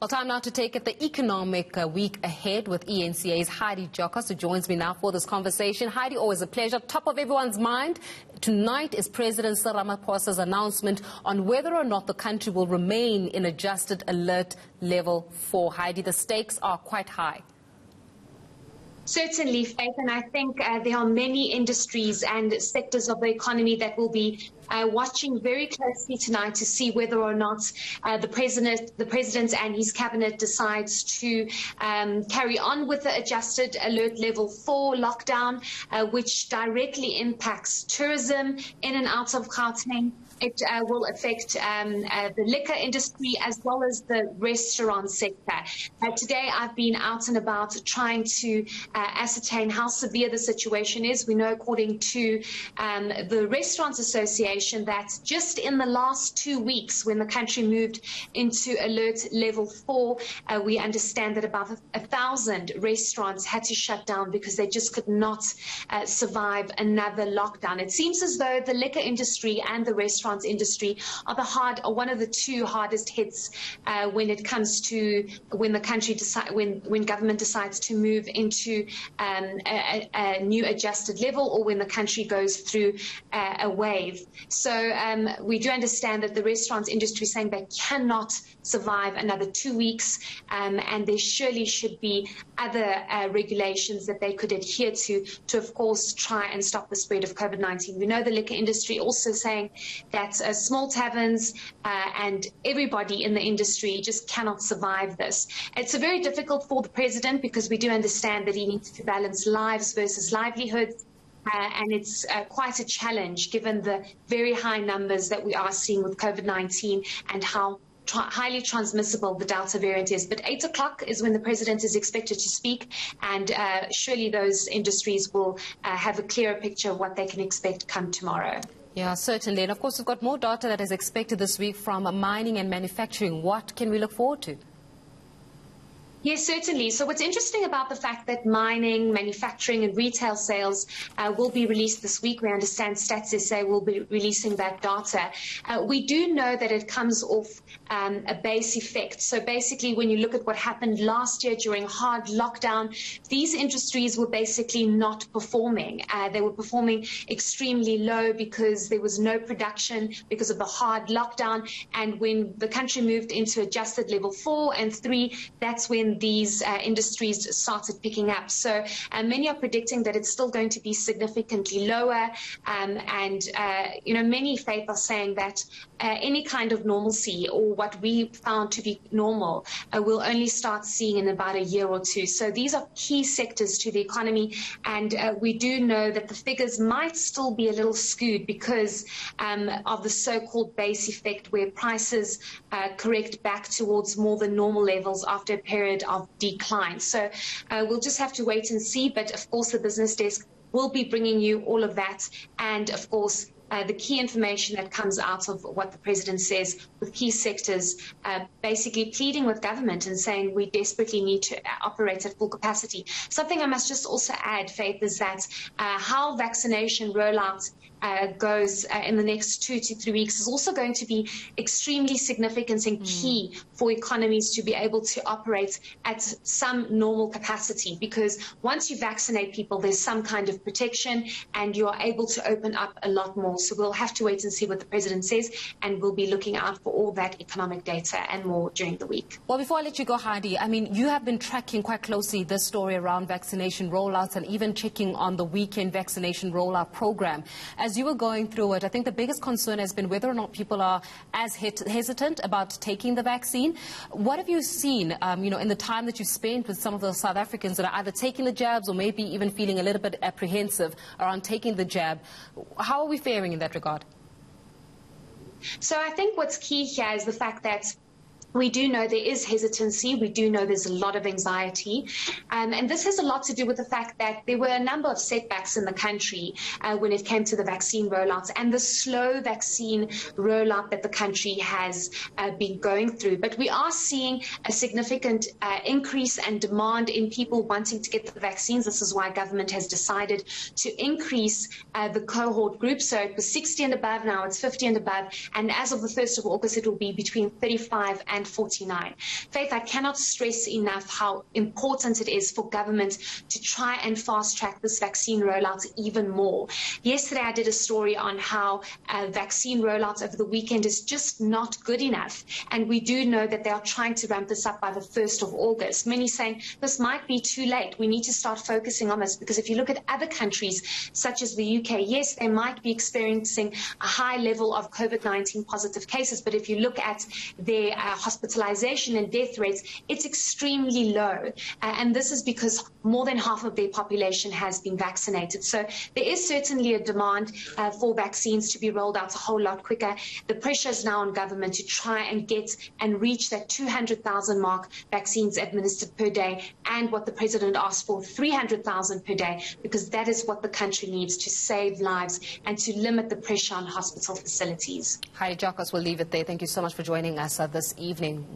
Well, time now to take it the economic week ahead with eNCA's Heidi Giokos, who joins me now for this conversation. Heidi, always a pleasure. Top of everyone's mind tonight is President Cyril Ramaphosa's announcement on whether or not the country will remain in adjusted alert level 4. Heidi, the stakes are quite high. Certainly, Faith, and I think there are many industries and sectors of the economy that will be watching very closely tonight to see whether or not the president and his cabinet decides to carry on with the adjusted alert level 4 lockdown, which directly impacts tourism in and out of Gauteng. It will affect the liquor industry as well as the restaurant sector. Today, I've been out and about trying to ascertain how severe the situation is. We know, according to the Restaurants Association, that just in the last 2 weeks, when the country moved into alert level 4, we understand that about 1,000 restaurants had to shut down because they just could not survive another lockdown. It seems as though the liquor industry and the restaurants industry are one of the two hardest hits when it comes to when the country when government decides to move into a new adjusted level, or when the country goes through a wave. So we do understand that the restaurants industry is saying they cannot survive another 2 weeks, and there surely should be other regulations that they could adhere to of course try and stop the spread of COVID-19. We know the liquor industry also saying that small taverns and everybody in the industry just cannot survive this. It's very difficult for the president because we do understand that he needs to balance lives versus livelihoods. And it's quite a challenge given the very high numbers that we are seeing with COVID-19 and how highly transmissible the Delta variant is. But 8 o'clock is when the president is expected to speak, and surely those industries will have a clearer picture of what they can expect come tomorrow. Yeah, certainly. And of course, we've got more data that is expected this week from mining and manufacturing. What can we look forward to? Yes, certainly. So what's interesting about the fact that mining, manufacturing and retail sales will be released this week, we understand Stats SA will be releasing that data. We do know that it comes off a base effect. So basically, when you look at what happened last year during hard lockdown, these industries were basically not performing. They were performing extremely low because there was no production because of the hard lockdown. And when the country moved into adjusted level 4 and 3, that's when these industries started picking up. So many are predicting that it's still going to be significantly lower. Many, Faith, are saying that any kind of normalcy, or what we found to be normal, we'll only start seeing in about a year or two. So these are key sectors to the economy. And we do know that the figures might still be a little skewed because of the so-called base effect, where prices correct back towards more than normal levels after a period of decline. So we'll just have to wait and see. But of course, the business desk will be bringing you all of that. And of course, the key information that comes out of what the president says with key sectors, basically pleading with government and saying we desperately need to operate at full capacity. Something I must just also add, Faith, is that how vaccination rollout goes in the next 2 to 3 weeks is also going to be extremely significant and key for economies to be able to operate at some normal capacity, because once you vaccinate people, there's some kind of protection and you are able to open up a lot more. So we'll have to wait and see what the president says, and we'll be looking out for all that economic data and more during the week. Well, before I let you go, Heidi, I mean, you have been tracking quite closely this story around vaccination rollouts and even checking on the weekend vaccination rollout program. As you were going through it, I think the biggest concern has been whether or not people are as hesitant about taking the vaccine. What have you seen, in the time that you spent with some of the South Africans that are either taking the jabs or maybe even feeling a little bit apprehensive around taking the jab? How are we faring in that regard? So I think what's key here is the fact that we do know there is hesitancy. We do know there's a lot of anxiety. And this has a lot to do with the fact that there were a number of setbacks in the country when it came to the vaccine rollouts and the slow vaccine rollout that the country has been going through. But we are seeing a significant increase and demand in people wanting to get the vaccines. This is why government has decided to increase the cohort group. So it was 60 and above, now it's 50 and above. And as of the 1st of August, it will be between 35 and 149. Faith, I cannot stress enough how important it is for government to try and fast-track this vaccine rollout even more. Yesterday, I did a story on how vaccine rollout over the weekend is just not good enough. And we do know that they are trying to ramp this up by the 1st of August. Many saying this might be too late. We need to start focusing on this, because if you look at other countries, such as the UK, yes, they might be experiencing a high level of COVID-19 positive cases, but if you look at their hospitalization and death rates, it's extremely low. And this is because more than half of their population has been vaccinated. So there is certainly a demand for vaccines to be rolled out a whole lot quicker. The pressure is now on government to try and get and reach that 200,000 mark vaccines administered per day, and what the president asked for, 300,000 per day, because that is what the country needs to save lives and to limit the pressure on hospital facilities. Heidi Giokos, we'll leave it there. Thank you so much for joining us this evening.